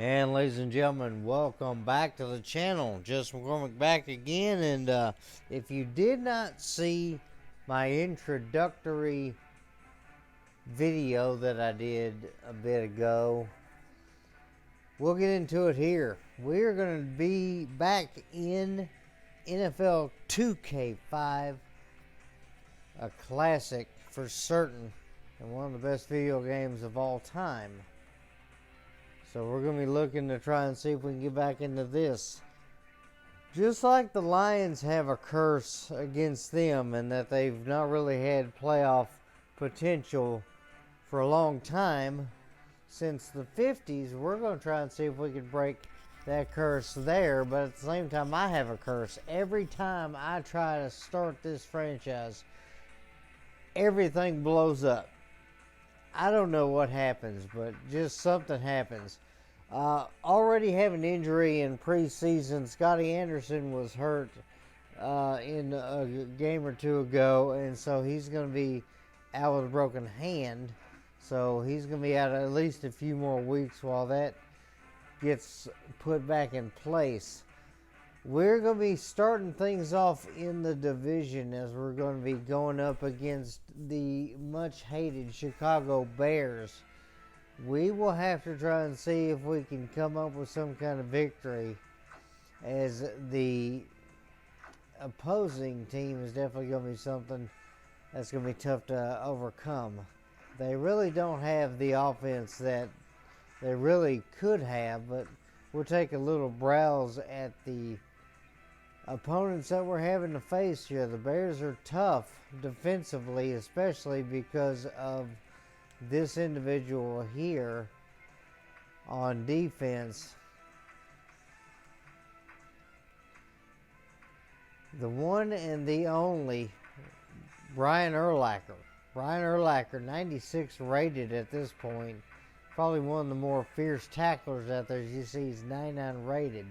And ladies and gentlemen, welcome back to the channel. Just coming back again, and if you did not see my introductory video that I did a bit ago, we'll get into it here. We're going to be back in NFL 2K5, a classic for certain, and one of the best video games of all time. So we're going to be looking to try and see if we can get back into this. Just like the Lions have a curse against them and that they've not really had playoff potential for a long time, since the 50s, we're going to try and see if we can break that curse there. But at the same time, I have a curse. Every time I try to start this franchise, everything blows up. I don't know what happens, but just something happens. Already have an injury in preseason. Scotty Anderson was hurt in a game or two ago, and so he's going to be out with a broken hand. So he's going to be out at least a few more weeks while that gets put back in place. We're going to be starting things off in the division as we're going to be going up against the much hated Chicago Bears. We will have to try and see if we can come up with some kind of victory, as the opposing team is definitely going to be something that's going to be tough to overcome. They really don't have the offense that they really could have, but we'll take a little browse at the opponents that we're having to face here. The Bears are tough defensively, especially because of this individual here on defense. The one and the only Brian Urlacher. Brian Urlacher, 96 rated at this point. Probably one of the more fierce tacklers out there. As you see, he's 99 rated.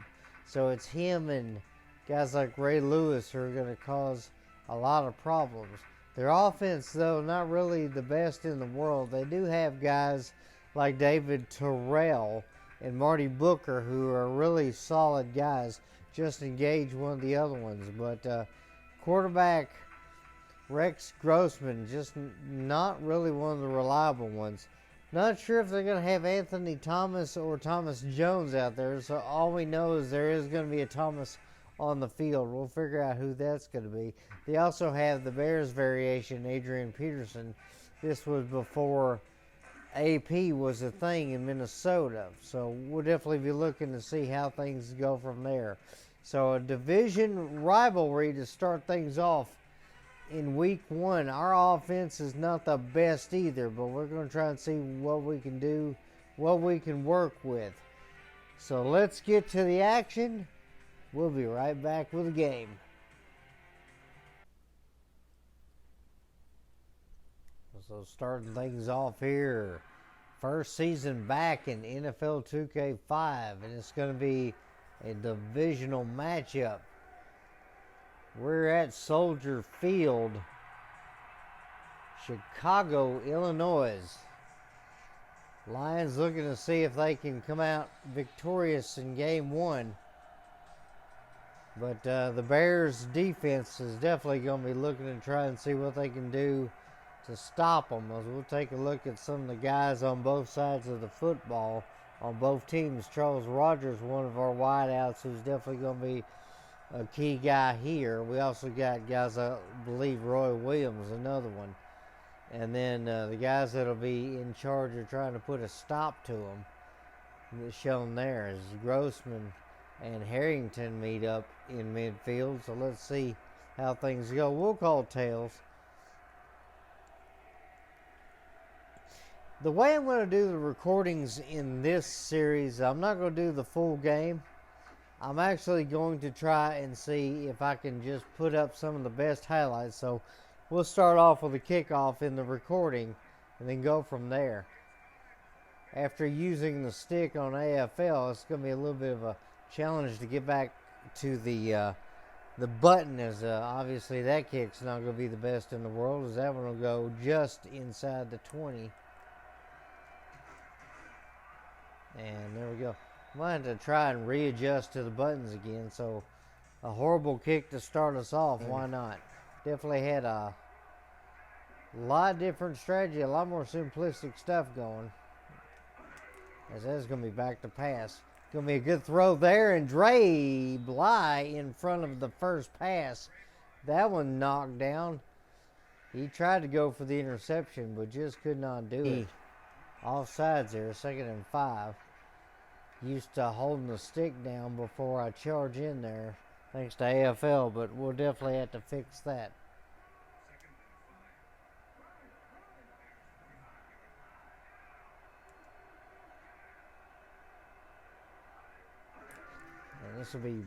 So it's him and guys like Ray Lewis who are going to cause a lot of problems. Their offense, though, not really the best in the world. They do have guys like David Terrell and Marty Booker who are really solid guys. Justin Gage, one of the other ones. But quarterback Rex Grossman, just not really one of the reliable ones. Not sure if they're going to have Anthony Thomas or Thomas Jones out there. So all we know is there is going to be a Thomas on the field. We'll figure out who that's going to be. They also have the Bears variation, Adrian Peterson. This was before AP was a thing in Minnesota. So we'll definitely be looking to see how things go from there. So a division rivalry to start things off in week one. Our offense is not the best either, but we're going to try and see what we can do, what we can work with. So let's get to the action. We'll be right back with the game. So starting things off here. First season back in NFL 2K5, and it's going to be a divisional matchup. We're at Soldier Field, Chicago, Illinois. Lions looking to see if they can come out victorious in game one. But the Bears' defense is definitely going to be looking to try and see what they can do to stop them. As we'll take a look at some of the guys on both sides of the football on both teams. Charles Rogers, one of our wideouts, who's definitely going to be a key guy here. We also got guys, I believe Roy Williams, another one. And then the guys that'll be in charge of trying to put a stop to them, shown there, is Grossman and Harrington meet up in midfield. So let's see how things go. We'll call tails. The way I'm going to do the recordings in this series, I'm not going to do the full game. I'm actually going to try and see if I can just put up some of the best highlights. So we'll start off with a kickoff in the recording and then go from there. After using the stick on AFL, it's going to be a little bit of a challenge to get back to the button, as obviously that kick's not going to be the best in the world, as that one will go just inside the 20. And there we go. I'm going to have to try and readjust to the buttons again. So a horrible kick to start us off. Why not? Definitely had a lot different strategy, a lot more simplistic stuff going. As that's going to be back to pass. Going to be a good throw there, and Dre Bly in front of the first pass. That one knocked down. He tried to go for the interception, but just could not do it. Offsides there, 2nd and 5. Used to holding the stick down before I charge in there, thanks to AFL, but we'll definitely have to fix that. And this will be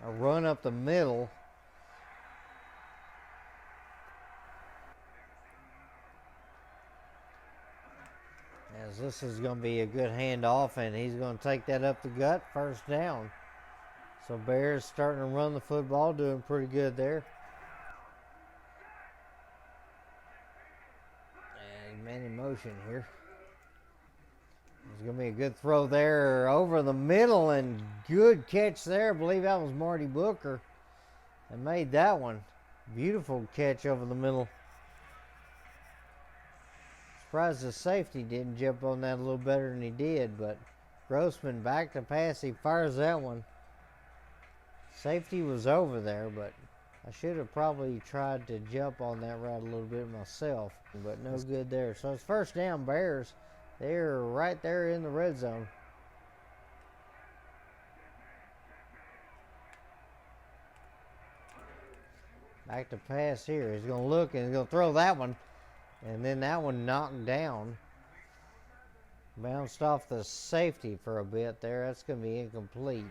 a run up the middle. As this is going to be a good handoff, and he's going to take that up the gut, 1st down. So Bears starting to run the football, doing pretty good there. And man in motion here. There's going to be a good throw there over the middle, and good catch there. I believe that was Marty Booker that made that one. Beautiful catch over the middle. Surprised the safety didn't jump on that a little better than he did, but Grossman back to pass. He fires that one. Safety was over there, but I should have probably tried to jump on that route a little bit myself, but no good there. So it's 1st down, Bears. They're right there in the red zone. Back to pass here. He's going to look and he's going to throw that one. And then that one knocked down. Bounced off the safety for a bit there. That's going to be incomplete.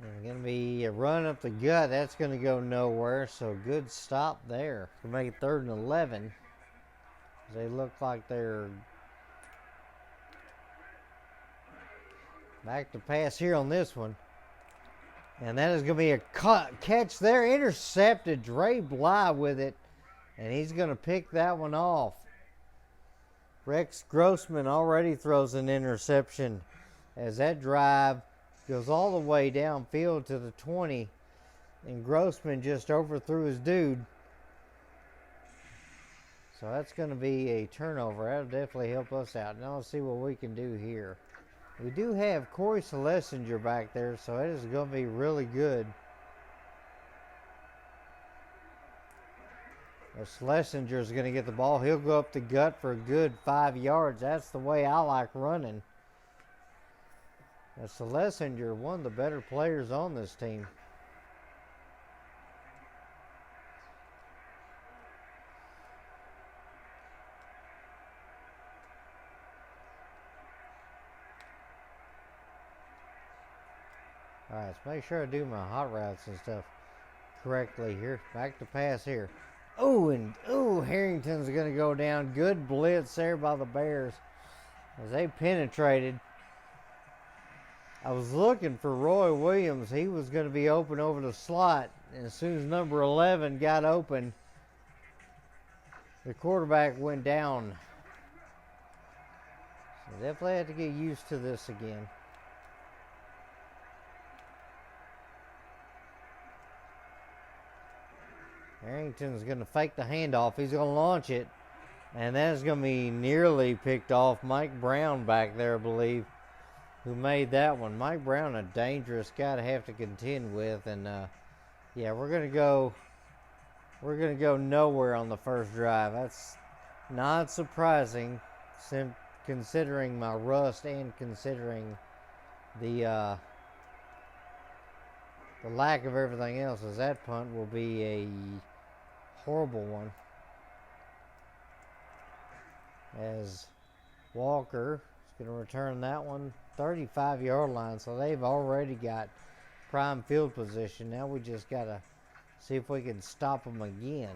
And going to be a run up the gut. That's going to go nowhere. So good stop there. To make it 3rd and 11. They look like they're back to pass here on this one. And that is going to be a catch there. Intercepted. Dre Bly with it. And he's going to pick that one off. Rex Grossman already throws an interception as that drive goes all the way downfield to the 20. And Grossman just overthrew his dude. So that's going to be a turnover. That'll definitely help us out. Now let's see what we can do here. We do have Corey Schlesinger back there, so it is going to be really good. Schlesinger is going to get the ball. He'll go up the gut for a good 5 yards. That's the way I like running. Schlesinger, one of the better players on this team. Alright, let's make sure I do my hot routes and stuff correctly here. Back to pass here. Harrington's going to go down. Good blitz there by the Bears as they penetrated. I was looking for Roy Williams. He was going to be open over the slot. And as soon as number 11 got open, the quarterback went down. So definitely have to get used to this again. Harrington's going to fake the handoff. He's going to launch it. And that is going to be nearly picked off. Mike Brown back there, I believe, who made that one. Mike Brown, a dangerous guy to have to contend with. And, yeah, we're going to go nowhere on the first drive. That's not surprising, considering my rust and considering the lack of everything else, as that punt will be a horrible one. As Walker is going to return that one 35-yard line, so they've already got prime field position. Now we just got to see if we can stop them again.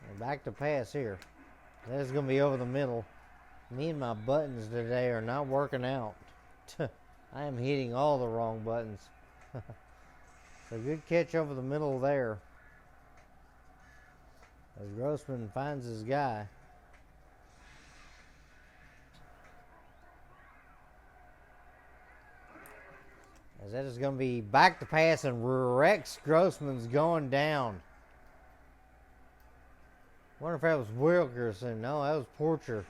And back to pass here. That's going to be over the middle. Me and my buttons today are not working out. I am hitting all the wrong buttons. So So good catch over the middle there. As Grossman finds his guy. As that is going to be back to pass, and Rex Grossman's going down. Wonder if that was Wilkerson. No, that was Porcher.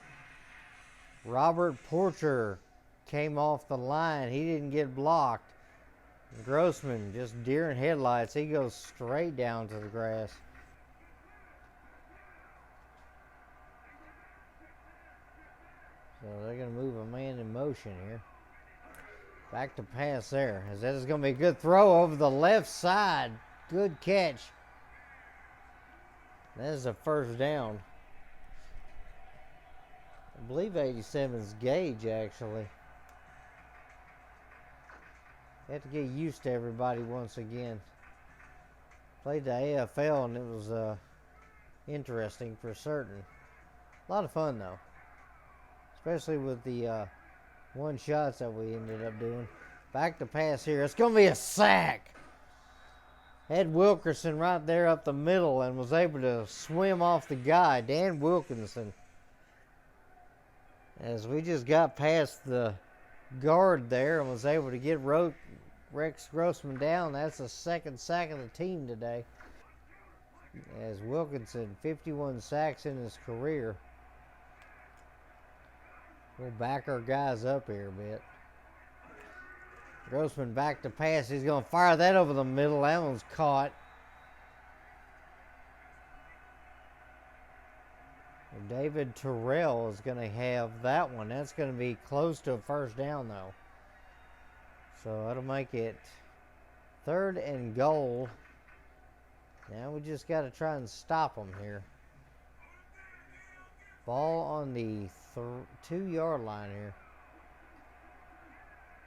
Robert Porcher came off the line. He didn't get blocked. Grossman, just deer in headlights. He goes straight down to the grass. So they're going to move a man in motion here. Back to pass there. As that is going to be a good throw over the left side. Good catch. That is a first down. I believe 87's Gage, actually. Have to get used to everybody once again. Played the AFL and it was interesting for certain. A lot of fun though. Especially with the one shots that we ended up doing. Back to pass here. It's going to be a sack. Had Wilkerson right there up the middle and was able to swim off the guy, Dan Wilkinson. As we just got past the guard there and was able to get Rex Grossman down. That's the second sack of the team today. As Wilkinson, 51 sacks in his career. We'll back our guys up here a bit. Grossman back to pass. He's going to fire that over the middle. That one's caught. And David Terrell is going to have that one. That's going to be close to a first down, though. So that'll make it 3rd and goal. Now we just got to try and stop them here. Ball on the 2-yard line here.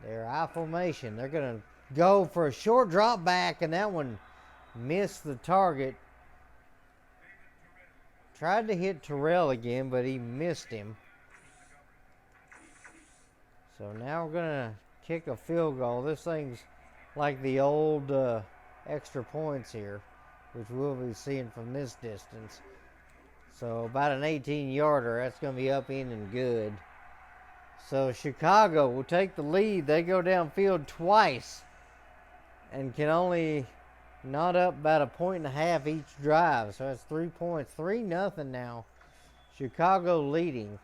They're I formation. They're going to go for a short drop back, and that one missed the target. Tried to hit Terrell again, but he missed him. So now we're going to kick a field goal. This thing's like the old extra points here, which we'll be seeing from this distance. So about an 18-yarder. That's going to be up in and good. So Chicago will take the lead. They go downfield twice and can only not up about 1.5 each drive. So that's 3 points. 3-0 now. Chicago leading.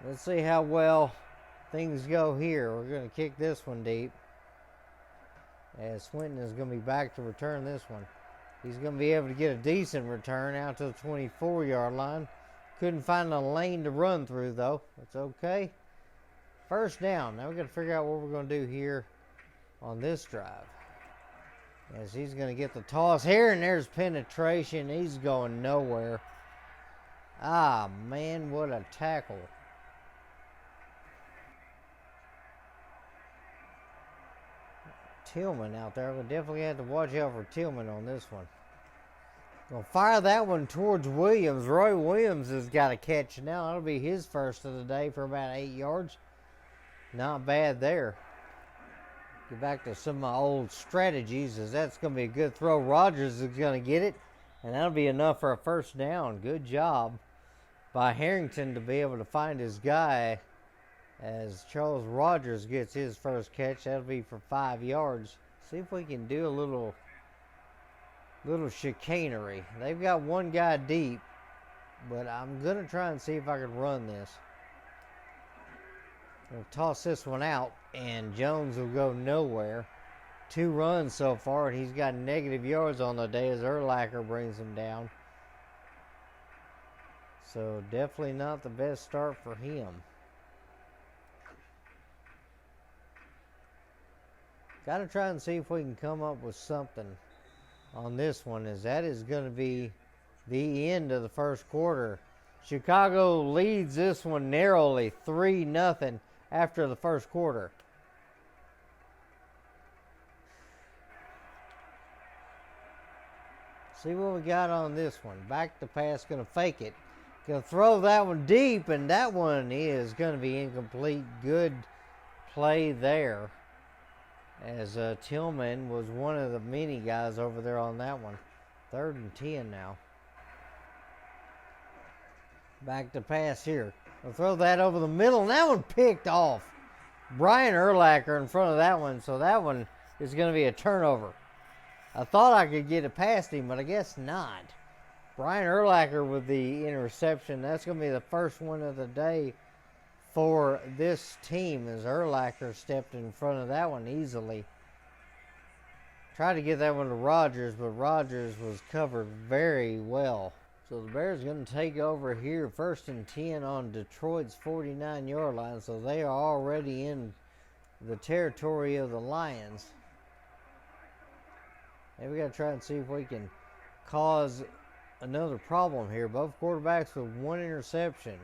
Let's see how well things go here. We're going to kick this one deep. As Swinton is going to be back to return this one. He's going to be able to get a decent return out to the 24-yard line. Couldn't find a lane to run through, though. That's okay. First down. Now we've got to figure out what we're going to do here on this drive. As he's going to get the toss here, and there's penetration. He's going nowhere. Ah, man, what a tackle. Tillman out there. We'll definitely have to watch out for Tillman on this one. Gonna fire that one towards Williams. Roy Williams has got a catch now. That'll be his first of the day for about 8 yards. Not bad there. Get back to some of my old strategies, as that's going to be a good throw. Rogers is going to get it, and that'll be enough for a first down. Good job by Harrington to be able to find his guy, as Charles Rogers gets his first catch. That'll be for 5 yards. See if we can do a little chicanery. They've got one guy deep, but I'm going to try and see if I can run this. I'll toss this one out, and Jones will go nowhere. 2 runs so far, and he's got negative yards on the day as Urlacher brings him down. So definitely not the best start for him. Got to try and see if we can come up with something on this one, as that is going to be the end of the first quarter. Chicago leads this one narrowly, 3-0 after the first quarter. See what we got on this one. Back to pass, going to fake it. Going to throw that one deep, and that one is going to be incomplete. Good play there. as Tillman was one of the many guys over there on that one. 3rd and 10 now. Back to pass here. I'll throw that over the middle, and that one picked off. Brian Urlacher in front of that one, so that one is going to be a turnover. I thought I could get it past him, but I guess not. Brian Urlacher with the interception. That's going to be the first one of the day for this team, as Urlacher stepped in front of that one easily. Tried to get that one to Rogers, but Rogers was covered very well. So the Bears are going to take over here, 1st and 10 on Detroit's 49-yard line. So they are already in the territory of the Lions. And we got to try and see if we can cause another problem here. Both quarterbacks with 1 interception.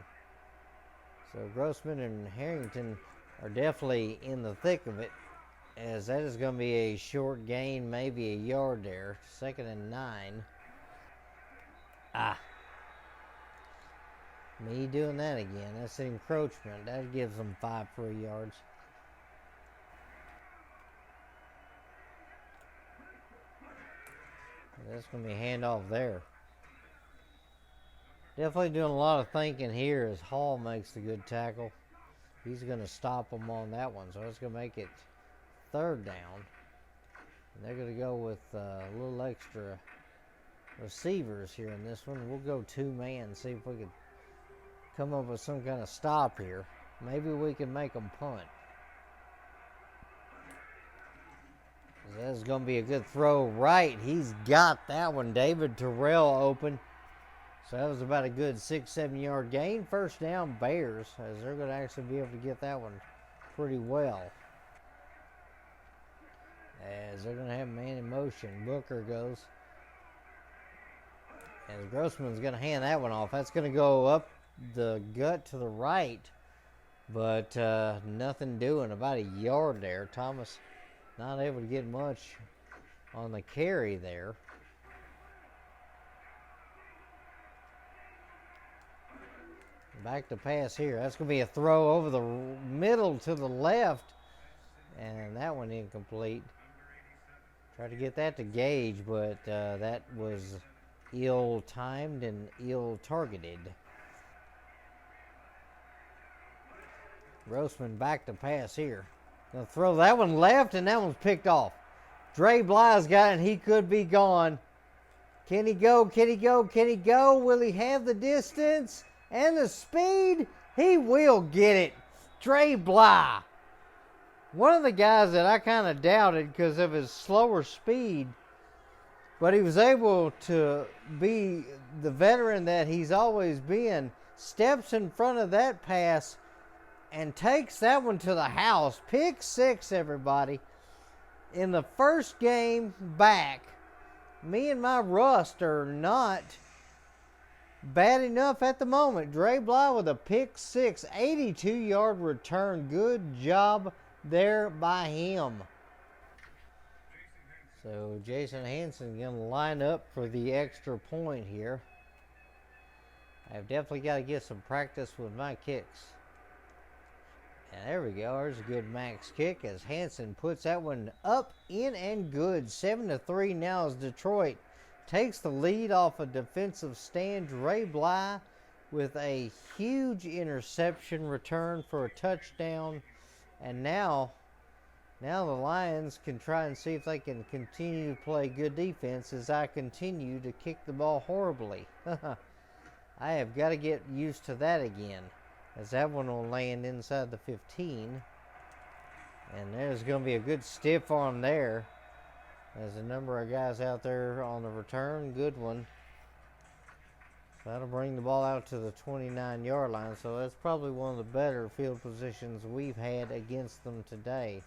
So Grossman and Harrington are definitely in the thick of it, as that is going to be a short gain, maybe a yard there. 2nd and 9. Me doing that again. That's an encroachment. That gives them 5 free yards. That's going to be a handoff there. Definitely doing a lot of thinking here as Hall makes the good tackle. He's going to stop them on that one. So it's going to make it 3rd down. And they're going to go with a little extra receivers here in this one. We'll go 2-man, see if we can come up with some kind of stop here. Maybe we can make them punt. That's going to be a good throw right. He's got that one. David Terrell open. So that was about a good 6-7 yard gain. 1st down, Bears, as they're going to actually be able to get that one pretty well. As they're going to have man in motion. Booker goes. And Grossman's going to hand that one off. That's going to go up the gut to the right. But nothing doing. About a yard there. Thomas not able to get much on the carry there. Back to pass here. That's going to be a throw over the middle to the left. And that one incomplete. Tried to get that to Gage, but that was ill-timed and ill-targeted. Grossman back to pass here. Gonna throw that one left, and that one's picked off. Dre Bly's got it, and he could be gone. Can he go? Can he go? Can he go? Will he have the distance and the speed? He will get it. Dre Bly. One of the guys that I kind of doubted because of his slower speed, but he was able to be the veteran that he's always been. Steps in front of that pass and takes that one to the house. Pick 6, everybody. In the first game back, me and my rust are not bad enough at the moment. Dre Bly with a pick 6, 82-yard return. Good job there by him. So Jason Hanson going to line up for the extra point here. I've definitely got to get some practice with my kicks. And there we go. There's a good max kick as Hanson puts that one up, in, and good. 7-3 now as Detroit takes the lead off a defensive stand. Dre Bly with a huge interception return for a touchdown. And now the Lions can try and see if they can continue to play good defense as I continue to kick the ball horribly. I have got to get used to that again, as that one will land inside the 15. And there's going to be a good stiff arm there. There's a number of guys out there on the return. Good one. That'll bring the ball out to the 29-yard line. So that's probably one of the better field positions we've had against them today.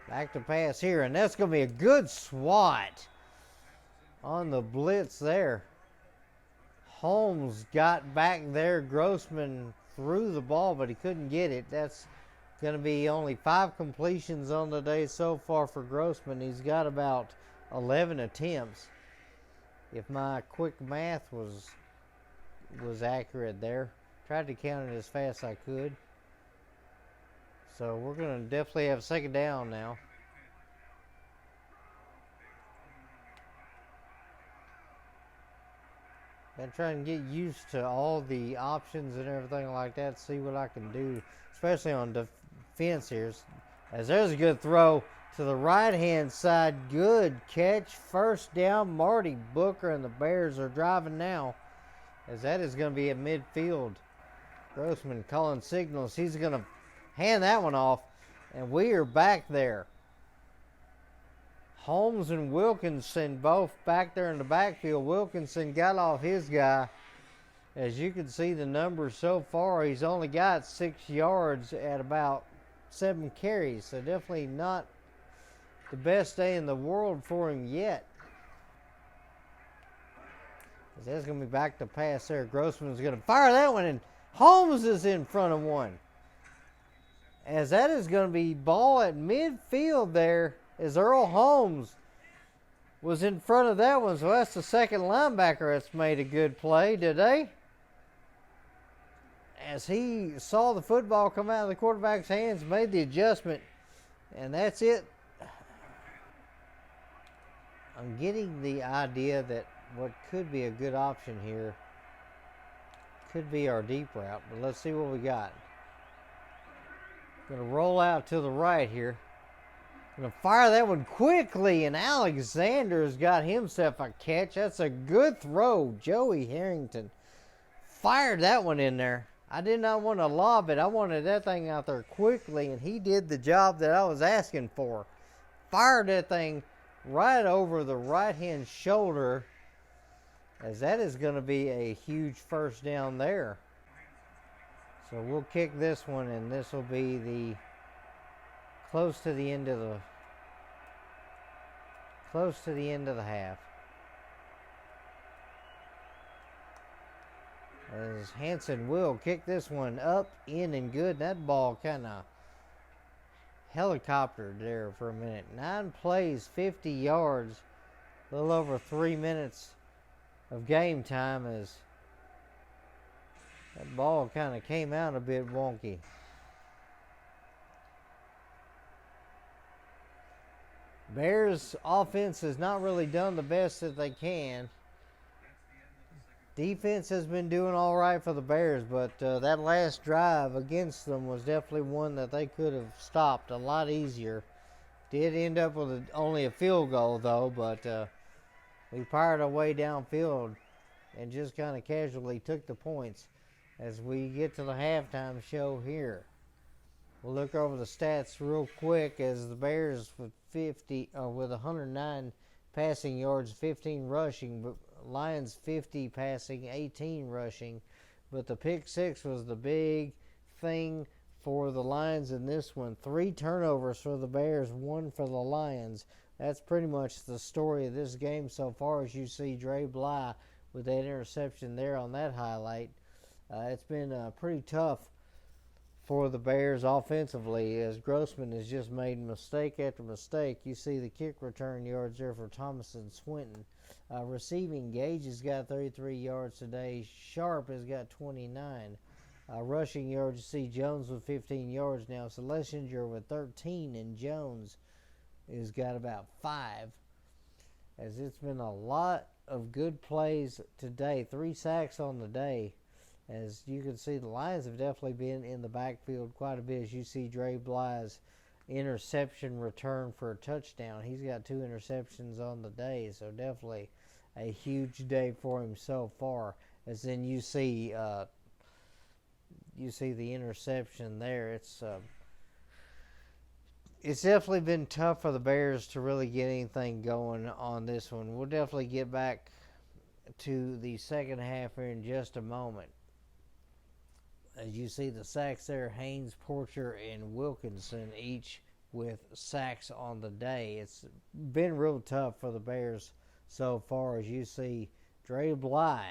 Back to pass here, and that's going to be a good swat on the blitz there. Holmes got back there. Grossman threw the ball, but he couldn't get it. That's going to be only 5 completions on the day so far for Grossman. He's got about 11 attempts. If my quick math was was accurate there. Tried to count it as fast as I could. So we're going to definitely have second down now. And trying to get used to all the options and everything like that. See what I can do, especially on defense here. As there's a good throw to the right-hand side. Good catch. First down, Marty Booker, and the Bears are driving now. As that is going to be at midfield. Grossman calling signals. He's going to hand that one off. And we are back there. Holmes and Wilkinson both back there in the backfield. Wilkinson got off his guy. As you can see the numbers so far, he's only got 6 yards at about 7 carries. So definitely not the best day in the world for him yet. That's going to be back to pass there. Grossman's going to fire that one, and Holmes is in front of one. As that is going to be ball at midfield there, as Earl Holmes was in front of that one. So that's the second linebacker that's made a good play today. As he saw the football come out of the quarterback's hands, made the adjustment, and that's it. I'm getting the idea that what could be a good option here could be our deep route, but let's see what we got. Going to roll out to the right here. Going to fire that one quickly, and Alexander's got himself a catch. That's a good throw. Joey Harrington fired that one in there. I did not want to lob it. I wanted that thing out there quickly, and he did the job that I was asking for. Fired that thing right over the right-hand shoulder, as that is going to be a huge first down there. So we'll kick this one, and this will be the close to the end of the half. As Hanson will kick this one up, in, and good. That ball kind of helicoptered there for a minute. 9 plays, 50 yards, a little over 3 minutes of game time, as that ball kind of came out a bit wonky. Bears offense has not really done the best that they can. Defense has been doing all right for the Bears, but that last drive against them was definitely one that they could have stopped a lot easier. Did end up with only a field goal, though, but we fired our way downfield and just kind of casually took the points. As we get to the halftime show here, we'll look over the stats real quick. As the Bears with 109 passing yards, 15 rushing, but Lions 50 passing, 18 rushing. But the pick six was the big thing for the Lions in this one. 3 turnovers for the Bears, 1 for the Lions. That's pretty much the story of this game so far, as you see Dre Bly with that interception there on that highlight. It's been pretty tough for the Bears offensively, as Grossman has just made mistake after mistake. You see the kick return yards there for Thomas and Swinton. Receiving, Gage has got 33 yards today. Sharp has got 29. Rushing yards, you see Jones with 15 yards now. Schlesinger with 13, and Jones has got about 5. As it's been a lot of good plays today. 3 sacks on the day. As you can see, the Lions have definitely been in the backfield quite a bit. As you see Dre Bly's interception return for a touchdown. He's got 2 interceptions on the day, so definitely a huge day for him so far. As then you see the interception there. It's definitely been tough for the Bears to really get anything going on this one. We'll definitely get back to the second half here in just a moment. As you see the sacks there, Haynes, Porcher, and Wilkinson each with sacks on the day. It's been real tough for the Bears so far. As you see Dre Bly,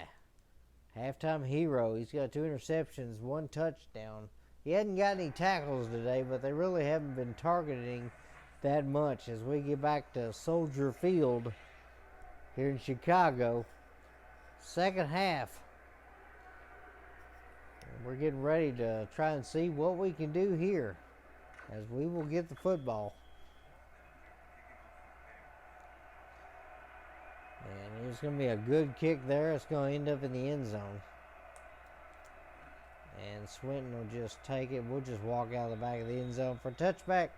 halftime hero. He's got 2 interceptions, 1 touchdown. He hadn't got any tackles today, but they really haven't been targeting that much. As we get back to Soldier Field here in Chicago, second half. we're getting ready to try and see what we can do here as we will get the football. And it's going to be a good kick there. It's going to end up in the end zone. And Swinton will just take it. We'll just walk out of the back of the end zone for a touchback.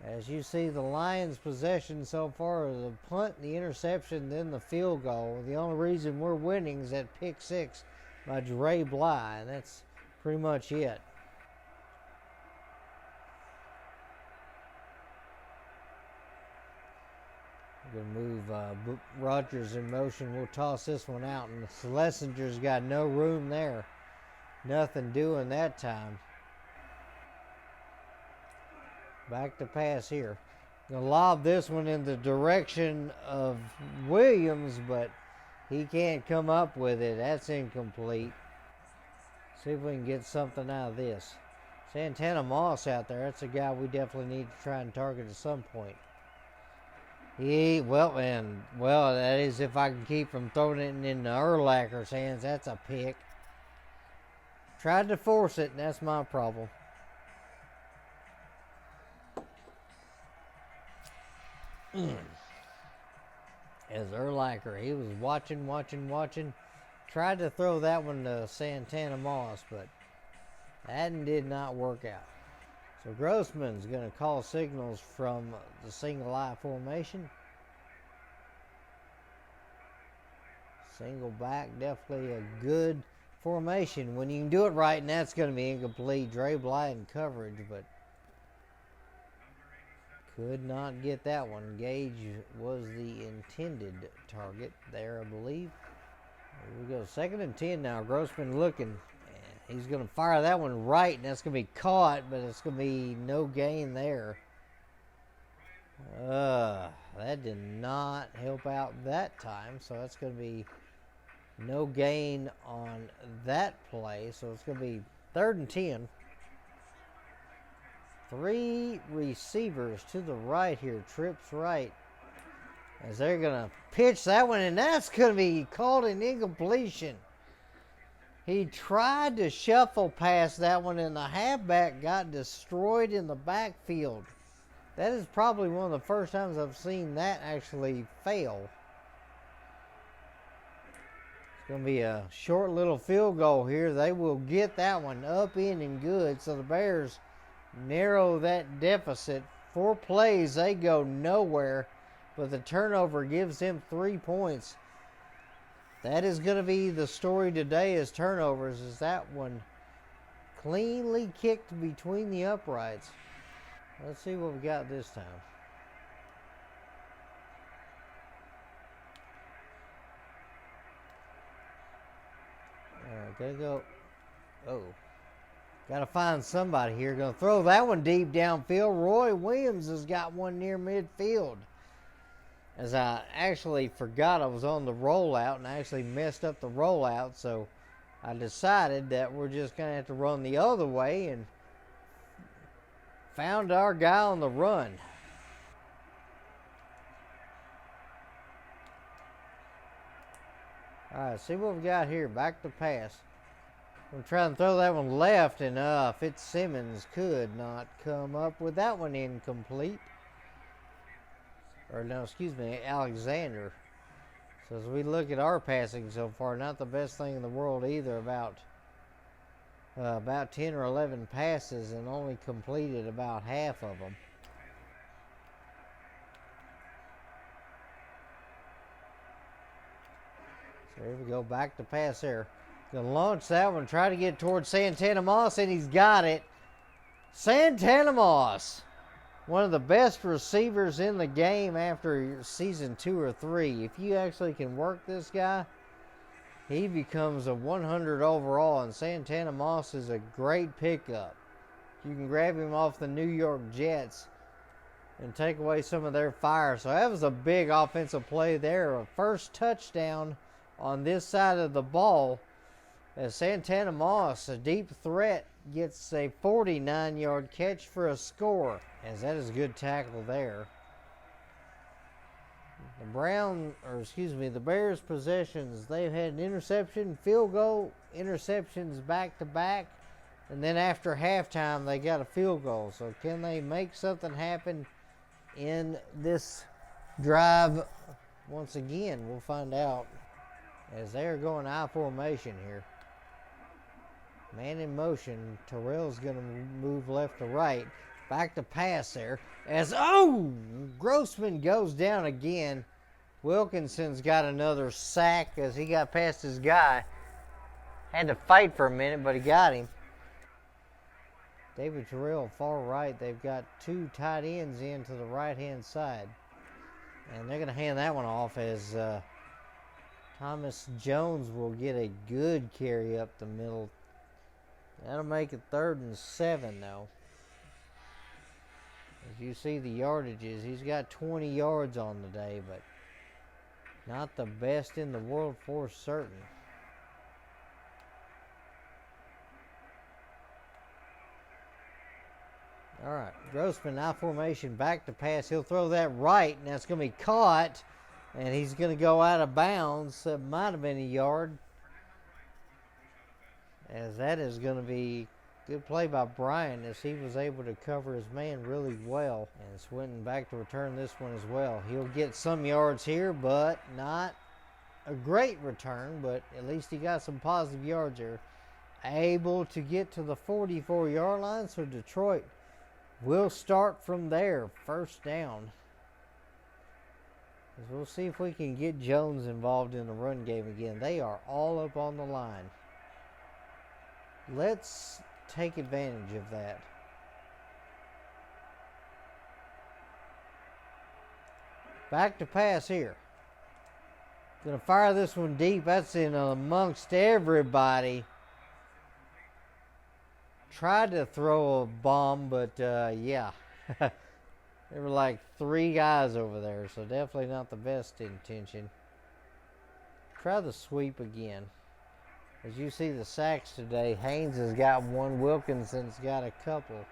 As you see, the Lions' possession so far is the punt, the interception, then the field goal. The only reason we're winning is that pick six by Dre Bly, and that's pretty much it. We're going to move Rogers in motion. We'll toss this one out, and Schlesinger's got no room there. Nothing doing that time. Back to pass here. Gonna lob this one in the direction of Williams, but he can't come up with it. That's incomplete. See if we can get something out of this. Santana Moss out there. That's a guy we definitely need to try and target at some point. Well, that is if I can keep from throwing it into Urlacher's hands. That's a pick. Tried to force it, and that's my problem. As Urlacher, he was watching. Tried to throw that one to Santana Moss, but that did not work out. So Grossman's going to call signals from the single eye formation. Single back, definitely a good formation when you can do it right, and that's going to be incomplete. Dre Bly in coverage, but could not get that one. Gage was the intended target there, I believe. Here we go. 2nd and 10 now. Grossman looking. And he's going to fire that one right, and that's going to be caught, but it's going to be no gain there. That did not help out that time, so that's going to be no gain on that play. So it's going to be 3rd and 10. 3 receivers to the right here. Trips right. As they're going to pitch that one, and that's going to be called an incompletion. He tried to shuffle past that one, and the halfback got destroyed in the backfield. That is probably one of the first times I've seen that actually fail. It's going to be a short little field goal here. They will get that one up, in, and good. So the Bears narrow that deficit. 4 plays, they go nowhere, but the turnover gives them 3 points. That is going to be the story today, is turnovers, is that one cleanly kicked between the uprights. Let's see what we got this time. All right, gotta go. Oh. Got to find somebody here. Going to throw that one deep downfield. Roy Williams has got one near midfield. As I actually forgot I was on the rollout, and I actually messed up the rollout, so I decided that we're just going to have to run the other way, and found our guy on the run. All right, see what we got here. Back to pass. I'm trying to throw that one left, and Fitzsimmons could not come up with that one. Incomplete. Or no, excuse me, Alexander. So as we look at our passing so far, not the best thing in the world either. About 10 or 11 passes and only completed about half of them. So here we go, back to pass there. Gonna launch that one, try to get towards Santana Moss, and he's got it. Santana Moss, one of the best receivers in the game after season 2 or 3. If you actually can work this guy, he becomes a 100 overall, and Santana Moss is a great pickup. You can grab him off the New York Jets and take away some of their fire. So that was a big offensive play there. A first touchdown on this side of the ball, as Santana Moss, a deep threat, gets a 49-yard catch for a score. As that is a good tackle there. The Bears possessions, they've had an interception, field goal, interceptions back to back. And then after halftime, they got a field goal. So can they make something happen in this drive? Once again, we'll find out as they're going I formation here. Man in motion. Terrell's going to move left to right. Back to pass there. Grossman goes down again. Wilkinson's got another sack as he got past his guy. Had to fight for a minute, but he got him. David Terrell far right. They've got two tight ends in to the right-hand side. And they're going to hand that one off as Thomas Jones will get a good carry up the middle. That'll make it 3rd and 7 though. As you see the yardages, he's got 20 yards on the day, but not the best in the world for certain. All right, Grossman, I formation, back to pass. He'll throw that right, and that's going to be caught, and he's going to go out of bounds. It might have been a yard, as that is going to be good play by Brian as he was able to cover his man really well. And Swinton back to return this one as well. He'll get some yards here, but not a great return, but at least he got some positive yards there. Able to get to the 44-yard line, so Detroit we'll start from there, 1st down. We'll see if we can get Jones involved in the run game again. They are all up on the line. Let's take advantage of that. Back to pass here. Gonna fire this one deep. That's in amongst everybody. Tried to throw a bomb, but yeah. There were like 3 guys over there, so definitely not the best intention. Try the sweep again. As you see the sacks today, Haynes has got one, Wilkinson's got a couple.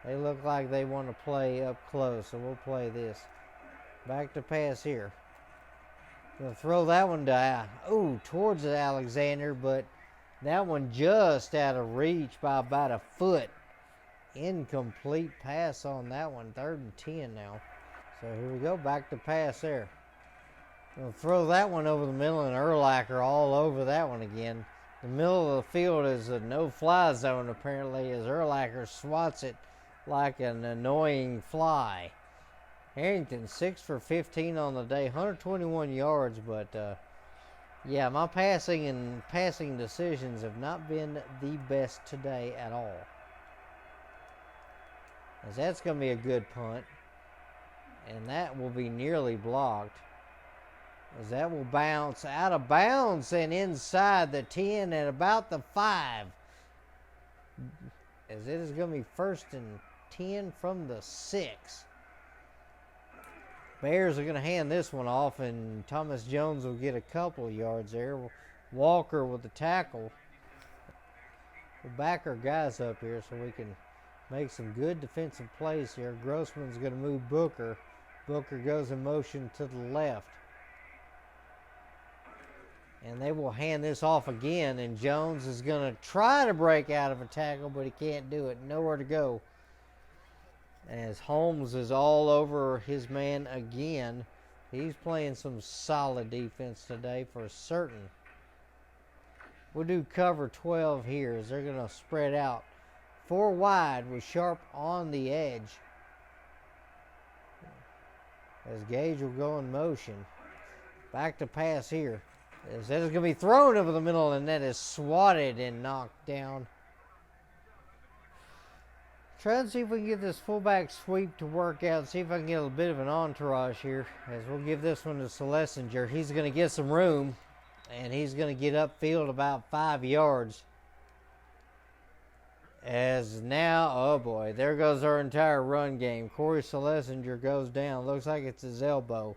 They look like they want to play up close, so we'll play this. Back to pass here. Gonna throw that one towards Alexander, but that one just out of reach by about a foot. Incomplete pass on that one. 3rd and 10 now. So here we go. Back to pass there. Gonna throw that one over the middle, and Urlacher all over that one again. The middle of the field is a no-fly zone apparently, as Urlacher swats it like an annoying fly. Harrington 6 for 15 on the day, 121 yards, but yeah, my passing decisions have not been the best today at all. As that's going to be a good punt. And that will be nearly blocked. As that will bounce out of bounds and inside the 10 at about the 5. As it is going to be 1st and 10 from the 6. Bears are going to hand this one off, and Thomas Jones will get a couple yards there. Walker with the tackle. We'll back our guys up here so we can make some good defensive plays here. Grossman's going to move Booker. Booker goes in motion to the left. And they will hand this off again, and Jones is going to try to break out of a tackle, but he can't do it. Nowhere to go. As Holmes is all over his man again. He's playing some solid defense today for certain. We'll do cover 12 here as they're going to spread out. 4 wide with Sharp on the edge. As Gage will go in motion. Back to pass here. As that is going to be thrown over the middle, and that is swatted and knocked down. Try and see if we can get this fullback sweep to work out. See if I can get a bit of an entourage here. As we'll give this one to Schlesinger. He's going to get some room. And he's going to get upfield about 5 yards. As now, oh boy, there goes our entire run game. Corey Schlesinger goes down. Looks like it's his elbow.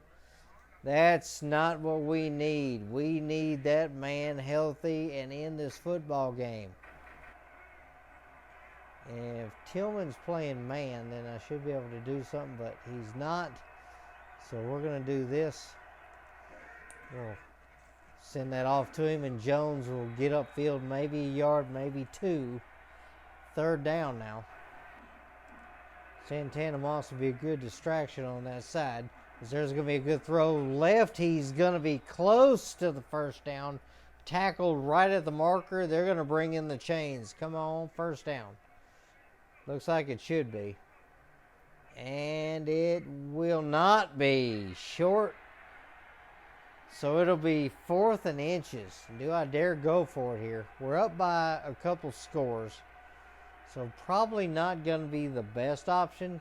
That's not what we need. We need that man healthy and in this football game. And if Tillman's playing man, then I should be able to do something, but he's not. So we're going to do this. We'll Send that off to him, and Jones will get upfield maybe a yard, maybe two. Third down now. Santana Moss will be a good distraction on that side. Because there's going to be a good throw left. He's going to be close to the first down. Tackled right at the marker. They're going to bring in the chains. Come on, first down. Looks like it should be. And it will not be. Short. So it'll be 4th and inches. Do I dare go for it here? We're up by a couple scores. So probably not going to be the best option.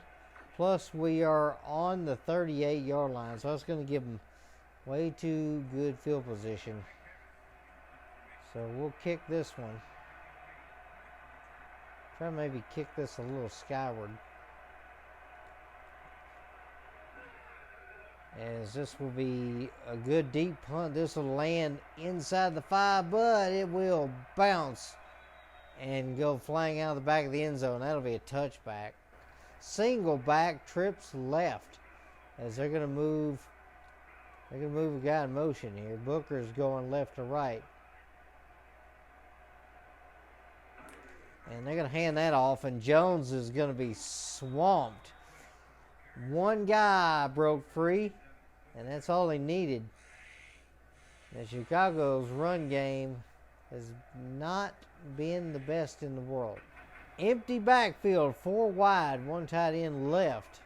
Plus we are on the 38-yard line. So that's going to give them way too good field position. So we'll kick this one. Try to maybe kick this a little skyward. As this will be a good deep punt. This will land inside the 5, but it will bounce and go flying out of the back of the end zone. That'll be a touchback. Single back, trips left. As they're going to move. They're going to move a guy in motion here. Booker's going left to right. And they're going to hand that off, and Jones is going to be swamped. One guy broke free, and that's all he needed. And Chicago's run game has not been the best in the world. Empty backfield, 4 wide, 1 tight end left.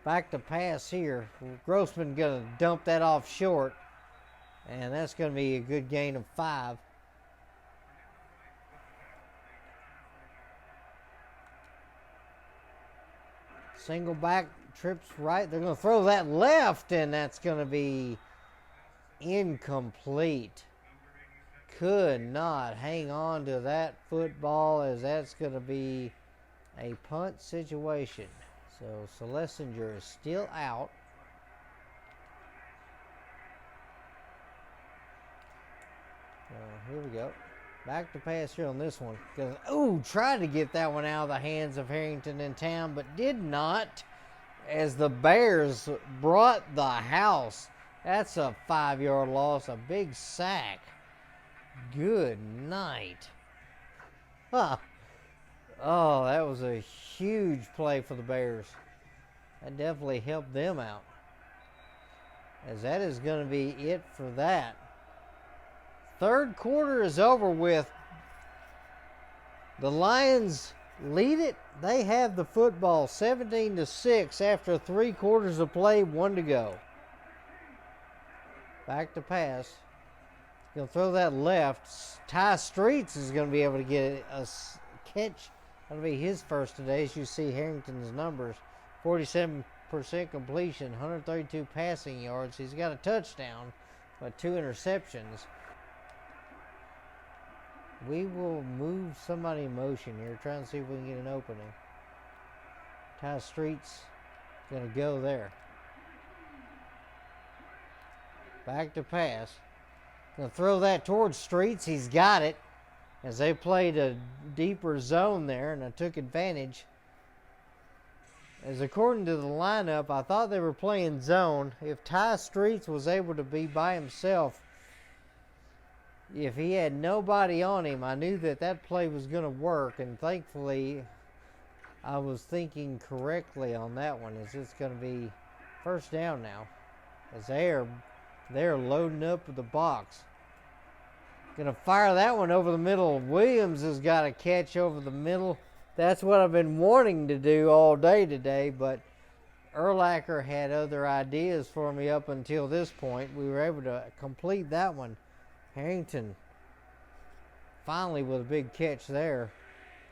Back to pass here. Grossman going to dump that off short, and that's going to be a good gain of 5. Single back, trips right. They're going to throw that left, and that's going to be incomplete. Could not hang on to that football, as that's going to be a punt situation. So Schlesinger is still out. Here we go. Back to pass here on this one. Tried to get that one out of the hands of Harrington in town, but did not, as the Bears brought the house. That's a 5-yard loss, a big sack. Good night. Huh. Oh, that was a huge play for the Bears. That definitely helped them out. As that is going to be it for that. Third quarter is over with. The Lions lead it. They have the football 17-6 after 3 quarters of play, 1 to go. Back to pass. Going to throw that left. Ty Streets is going to be able to get a catch. That'll be his first today, as you see Harrington's numbers. 47% completion, 132 passing yards. He's got a touchdown, but 2 interceptions. We will move somebody in motion here, trying to see if we can get an opening. Ty Streets going to go there. Back to pass. Going to throw that towards Streets. He's got it. As they played a deeper zone there, and I took advantage. As according to the lineup, I thought they were playing zone. If Ty Streets was able to be by himself, if he had nobody on him, I knew that that play was going to work, and thankfully I was thinking correctly on that one, as it's going to be first down now, as they're loading up with the box. Going to fire that one over the middle. Williams has got a catch over the middle. That's what I've been wanting to do all day today, but Urlacher had other ideas for me up until this point. We were able to complete that one. Harrington finally with a big catch there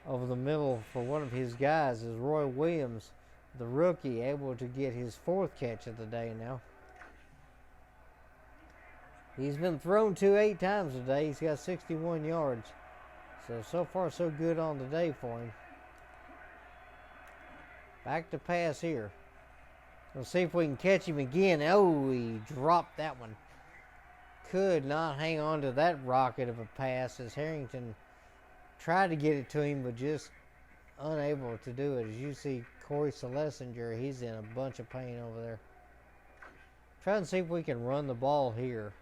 over the middle for one of his guys is Roy Williams, the rookie, able to get his 4th catch of the day now. He's been thrown to 8 times today. He's got 61 yards. So far so good on the day for him. Back to pass here. We'll see if we can catch him again. Oh, he dropped that one. Could not hang on to that rocket of a pass, as Harrington tried to get it to him, but just unable to do it. As you see Corey Schlesinger, he's in a bunch of pain over there. Trying to see if we can run the ball here.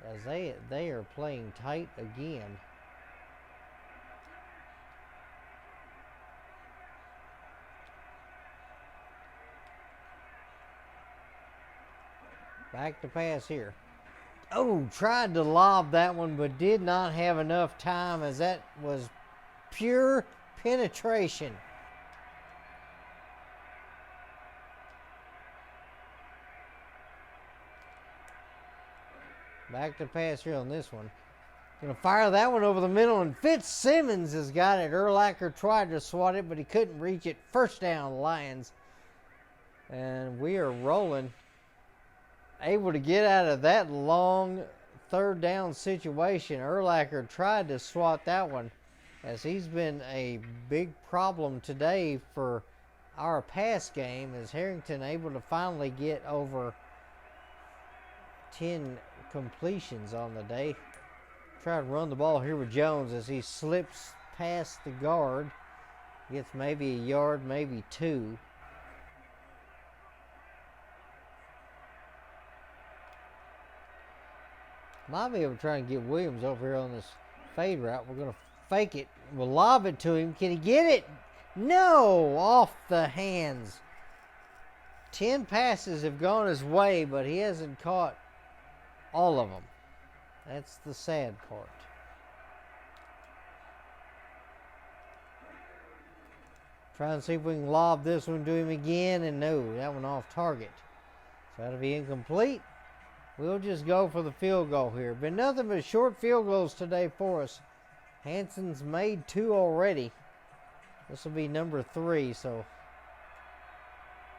as they are playing tight again. Back to pass here. Oh, tried to lob that one, but did not have enough time, as that was pure penetration. Back to pass here on this one. Gonna fire that one over the middle, and Fitzsimmons has got it. Urlacher tried to swat it, but he couldn't reach it. First down, Lions. And we are rolling. Able to get out of that long third down situation. Urlacher tried to swat that one, as he's been a big problem today for our pass game. Is Harrington able to finally get over 10 completions on the day? Try to run the ball here with Jones as he slips past the guard. Gets maybe a yard, maybe two. Might be able to try and get Williams over here on this fade route. We're going to fake it. We'll lob it to him. Can he get it? No! Off the hands. 10 passes have gone his way, but he hasn't caught all of them. That's the sad part. Try and see if we can lob this one to him again, and no, that one off target. So that'll be incomplete. We'll just go for the field goal here. Been nothing but short field goals today for us. Hanson's made 2 already. This will be number 3, so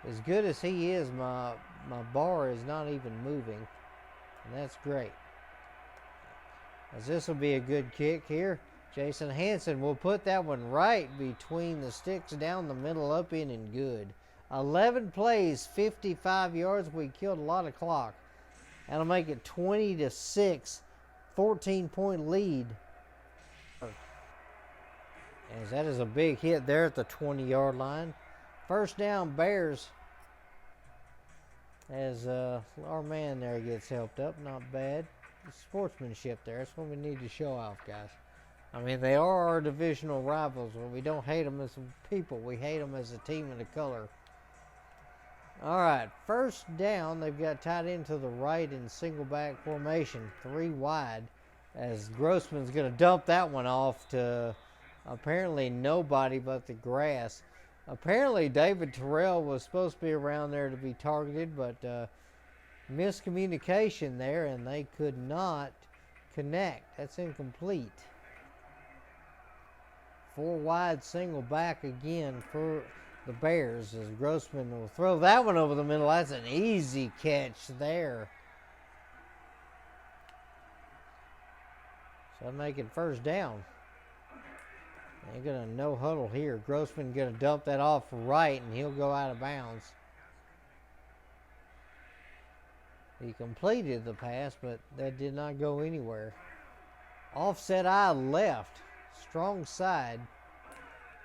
as good as he is, my bar is not even moving, and that's great. As this will be a good kick here. Jason Hanson will put that one right between the sticks, down the middle, up in, and good. 11 plays, 55 yards. We killed a lot of clock. That'll make it 20-6, 14-point lead. As that is a big hit there at the 20-yard line. First down, Bears. As our man there gets helped up, not bad. Sportsmanship there. That's what we need to show off, guys. I mean, they are our divisional rivals, but we don't hate them as people. We hate them as a team and a color. All right, first down. They've got tight end to the right in single back formation, 3 wide, as Grossman's going to dump that one off to apparently nobody but the grass. Apparently, David Terrell was supposed to be around there to be targeted, but miscommunication there, and they could not connect. That's incomplete. 4 wide single back again for the Bears, as Grossman will throw that one over the middle. That's an easy catch there. So I'm making first down. They're going to no huddle here. Grossman going to dump that off right, and he'll go out of bounds. He completed the pass, but that did not go anywhere. Offset eye left. Strong side.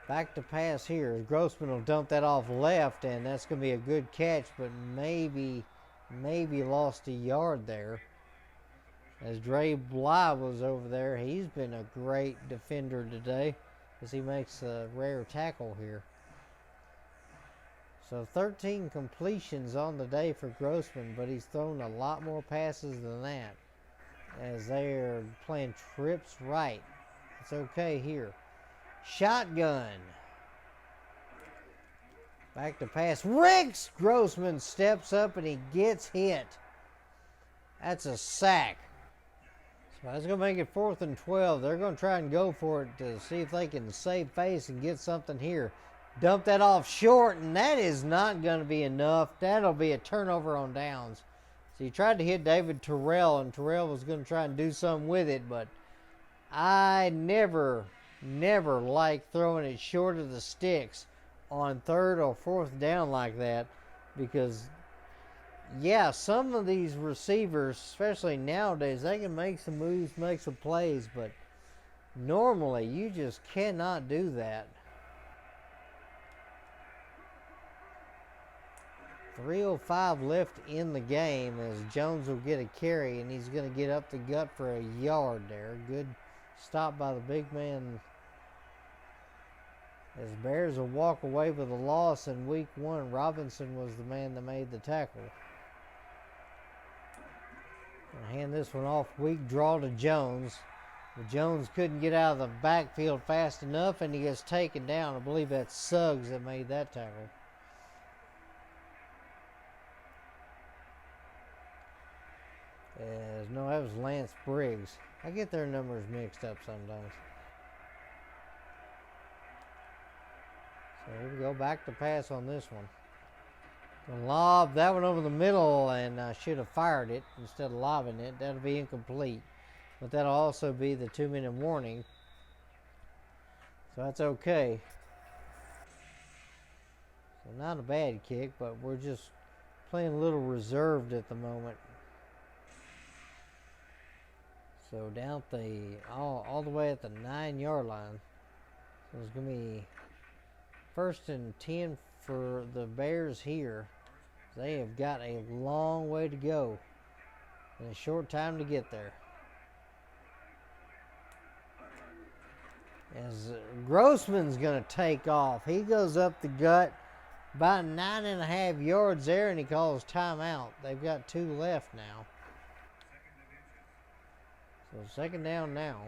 Back to pass here. Grossman will dump that off left, and that's going to be a good catch, but maybe lost a yard there. As Dre Bly was over there, he's been a great defender today as he makes a rare tackle here. So 13 completions on the day for Grossman, but he's thrown a lot more passes than that, as they are playing trips right. It's okay here. Shotgun. Back to pass. Rex Grossman steps up and he gets hit. That's a sack. So that's going to make it 4th and 12. They're going to try and go for it to see if they can save face and get something here. Dump that off short, and that is not going to be enough. That'll be a turnover on downs. So he tried to hit David Terrell, and Terrell was going to try and do something with it, but I never like throwing it short of the sticks on 3rd or 4th down like that, because yeah, some of these receivers, especially nowadays, they can make some moves, make some plays, but normally you just cannot do that. 3:05 left in the game as Jones will get a carry, and he's going to get up the gut for a yard there. Good stop by the big man. As Bears will walk away with a loss in week 1. Robinson was the man that made the tackle. Gonna hand this one off. Weak draw to Jones. But Jones couldn't get out of the backfield fast enough, and he gets taken down. I believe that's Suggs that made that tackle. No, that was Lance Briggs. I get their numbers mixed up sometimes. So here we go, back to pass on this one. Gonna lob that one over the middle, and I should have fired it instead of lobbing it. That'll be incomplete. But that'll also be the 2-minute warning. So that's okay. So not a bad kick, but we're just playing a little reserved at the moment. So down at the all the way at the 9-yard line. So it's gonna be 1st and 10 for the Bears here. They have got a long way to go and a short time to get there. As Grossman's going to take off. He goes up the gut about 9.5 yards there, and he calls timeout. They've got 2 left now. So 2nd down now.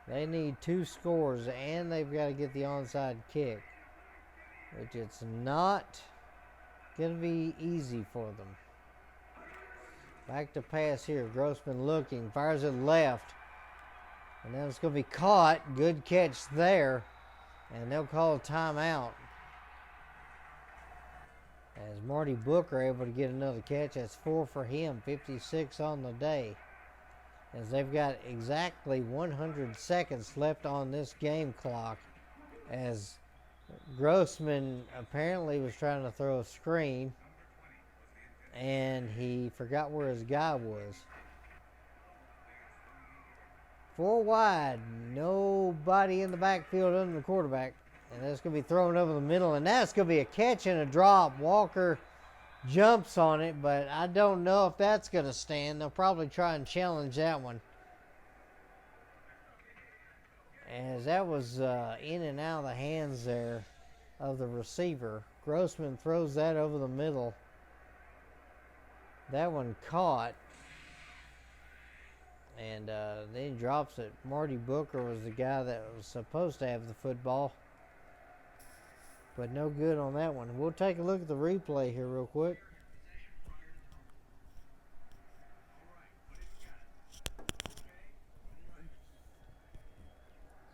They need 2 scores, and they've got to get the onside kick, which it's not going to be easy for them. Back to pass here. Grossman looking, fires it left, and then it's going to be caught. Good catch there, and they'll call a timeout. As Marty Booker able to get another catch. That's 4 for him, 56 on the day. As they've got exactly 100 seconds left on this game clock, as Grossman apparently was trying to throw a screen, and he forgot where his guy was. 4 wide, nobody in the backfield other than the quarterback, and that's going to be thrown over the middle, and that's going to be a catch and a drop. Walker jumps on it, but I don't know if that's going to stand. They'll probably try and challenge that one, as that was in and out of the hands there of the receiver. Grossman throws that over the middle. That one caught, and then he drops it. Marty Booker was the guy that was supposed to have the football, but no good on that one. We'll take a look at the replay here real quick.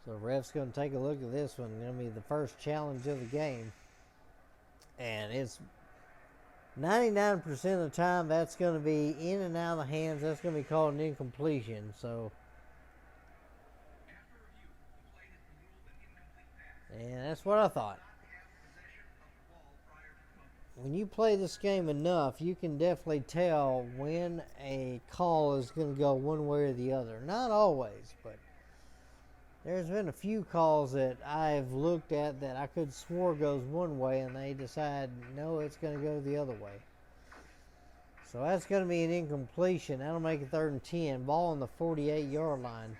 So ref's going to take a look at this one. It's going to be the first challenge of the game. And it's 99% of the time that's going to be in and out of the hands. That's going to be called an incompletion. So, and that's what I thought. When you play this game enough, you can definitely tell when a call is going to go one way or the other. Not always, but there's been a few calls that I've looked at that I could swore goes one way, and they decide, no, it's going to go the other way. So that's going to be an incompletion. That'll make it 3rd and 10. Ball on the 48-yard line.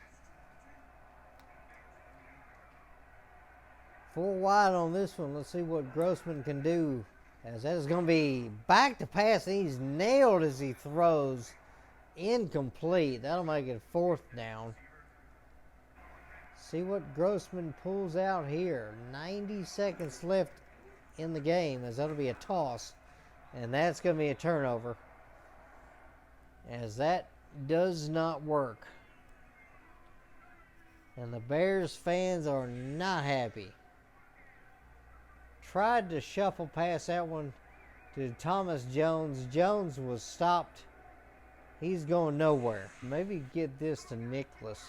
4 wide on this one. Let's see what Grossman can do, as that is going to be back to pass, and he's nailed as he throws. Incomplete. That'll make it 4th down. See what Grossman pulls out here. 90 seconds left in the game, as that'll be a toss, and that's going to be a turnover, as that does not work. And the Bears fans are not happy. Tried to shuffle past that one to Thomas Jones. Jones was stopped. He's going nowhere. Maybe get this to Nicholas.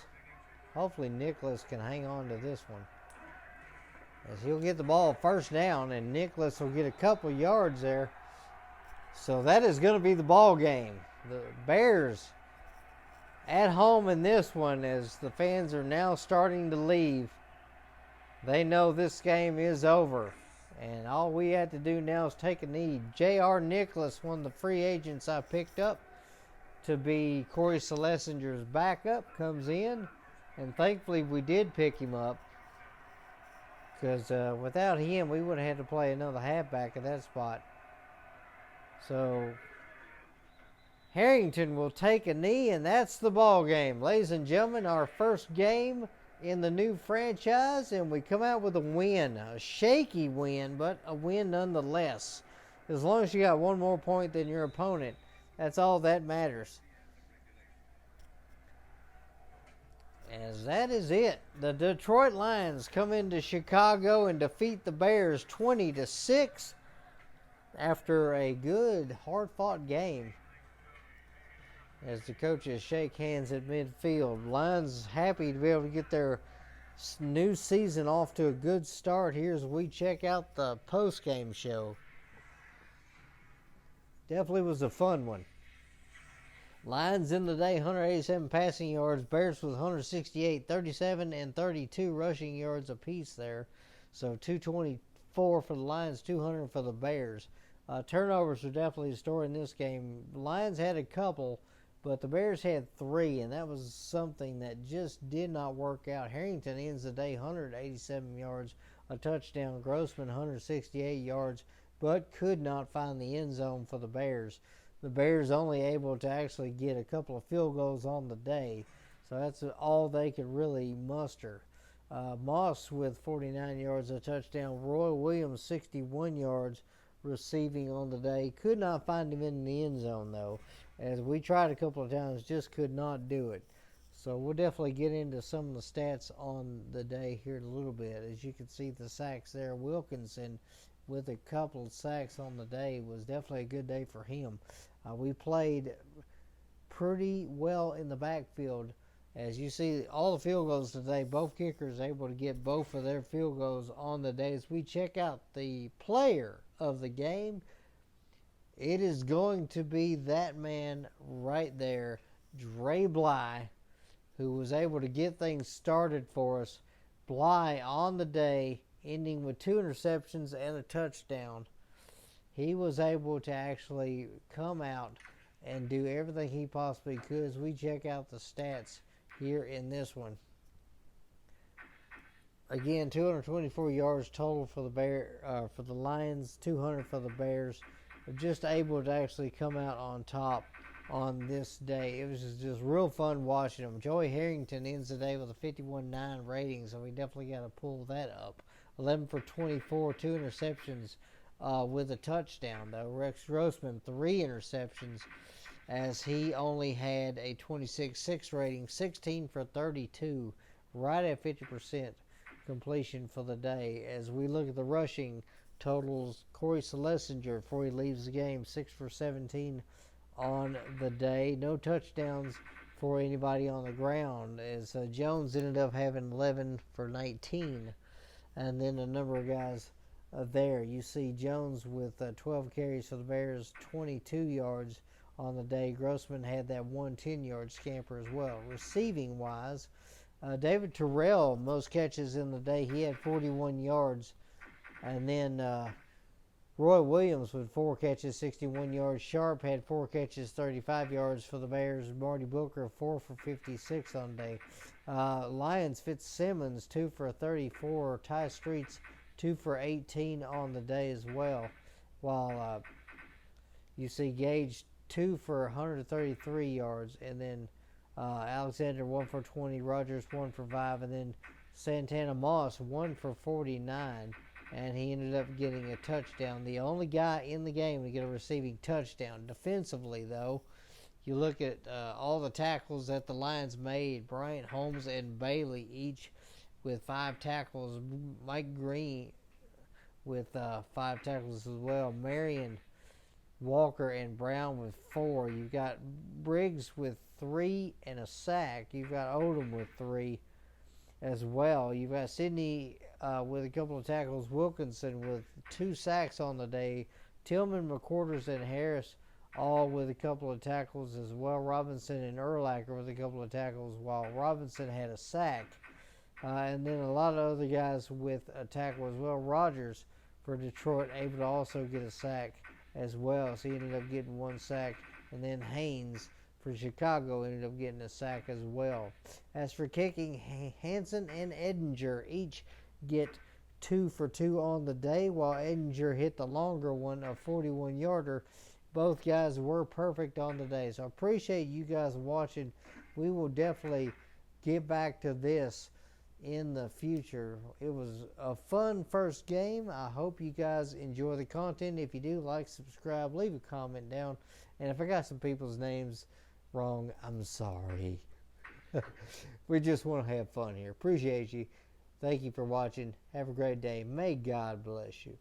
Hopefully Nicholas can hang on to this one, as he'll get the ball 1st down, and Nicholas will get a couple yards there. So that is going to be the ball game. The Bears at home in this one, as the fans are now starting to leave. They know this game is over, And all we had to do now is take a knee. J.R. Nicholas, one of the free agents I picked up to be Corey Schlessinger's backup, comes in. And thankfully we did pick him up. Because without him, we would have had to play another halfback at that spot. So Harrington will take a knee, and that's the ball game. Ladies and gentlemen, our first game in the new franchise, and we come out with a win. A shaky win, but a win nonetheless. As long as you got one more point than your opponent, that's all that matters. As that is it. The Detroit Lions come into Chicago and defeat the Bears 20-6 after a good, hard-fought game. As the coaches shake hands at midfield. Lions happy to be able to get their new season off to a good start here as we check out the post-game show. Definitely was a fun one. Lions in the day, 187 passing yards. Bears with 168, 37, and 32 rushing yards apiece there. So 224 for the Lions, 200 for the Bears. Turnovers were definitely the story in this game. Lions had a couple, but the Bears had 3, and that was something that just did not work out. Harrington ends the day 187 yards, a touchdown. Grossman 168 yards, but could not find the end zone for the Bears. The Bears only able to actually get a couple of field goals on the day, so that's all they could really muster. Moss with 49 yards, a touchdown. Roy Williams 61 yards receiving on the day. Could not find him in the end zone though, as we tried a couple of times, just could not do it. So we'll definitely get into some of the stats on the day here in a little bit. As you can see the sacks there, Wilkinson with a couple of sacks on the day was definitely a good day for him. We played pretty well in the backfield. As you see, all the field goals today, both kickers able to get both of their field goals on the day. As we check out the player of the game, it is going to be that man right there, Dre Bly, who was able to get things started for us. Bly on the day, ending with 2 interceptions and a touchdown. He was able to actually come out and do everything he possibly could. As we check out the stats here in this one. Again, 224 yards total for the Lions, 200 for the Bears. They're just able to actually come out on top on this day. It was just real fun watching them. Joey Harrington ends the day with a 51.9 rating, so we definitely got to pull that up. 11 for 24, 2 interceptions with a touchdown, though. Rex Grossman, 3 interceptions, as he only had a 26.6 rating, 16 for 32, right at 50% completion for the day. As we look at the rushing totals, Corey Schlesinger, before he leaves the game, 6 for 17 on the day. No touchdowns for anybody on the ground, as Jones ended up having 11 for 19. And then a number of guys there. You see Jones with 12 carries for the Bears, 22 yards on the day. Grossman had that 110-yard scamper as well. Receiving wise, David Terrell, most catches in the day. He had 41 yards. And then Roy Williams with 4 catches, 61 yards. Sharp had 4 catches, 35 yards for the Bears. Marty Booker, 4 for 56 on the day. Lions, Fitzsimmons, 2 for 34. Ty Streets, 2 for 18 on the day as well. While you see Gage, 2 for 133 yards. And then Alexander, 1 for 20. Rogers, 1 for 5. And then Santana Moss, 1 for 49. And he ended up getting a touchdown. The only guy in the game to get a receiving touchdown. Defensively, though, you look at all the tackles that the Lions made. Bryant, Holmes, and Bailey each with 5 tackles. Mike Green with 5 tackles as well. Marion, Walker, and Brown with 4. You've got Briggs with 3 and a sack. You've got Odom with 3 as well. You've got Sidney with a couple of tackles. Wilkinson with 2 sacks on the day. Tillman, McQuarters, and Harris all with a couple of tackles as well. Robinson and Urlacher with a couple of tackles, while Robinson had a sack. And then a lot of other guys with a tackle as well. Rogers, for Detroit, able to also get a sack as well. So he ended up getting 1 sack. And then Haynes for Chicago ended up getting a sack as well. As for kicking, Hansen and Edinger each get 2 for 2 on the day, while Edinger hit the longer one, a 41-yarder. Both guys were perfect on the day. So I appreciate you guys watching. We will definitely get back to this in the future. It was a fun first game. I hope you guys enjoy the content. If you do, like, subscribe, leave a comment down. And if I got some people's names wrong, I'm sorry. We just want to have fun here. Appreciate you. Thank you for watching. Have a great day. May God bless you.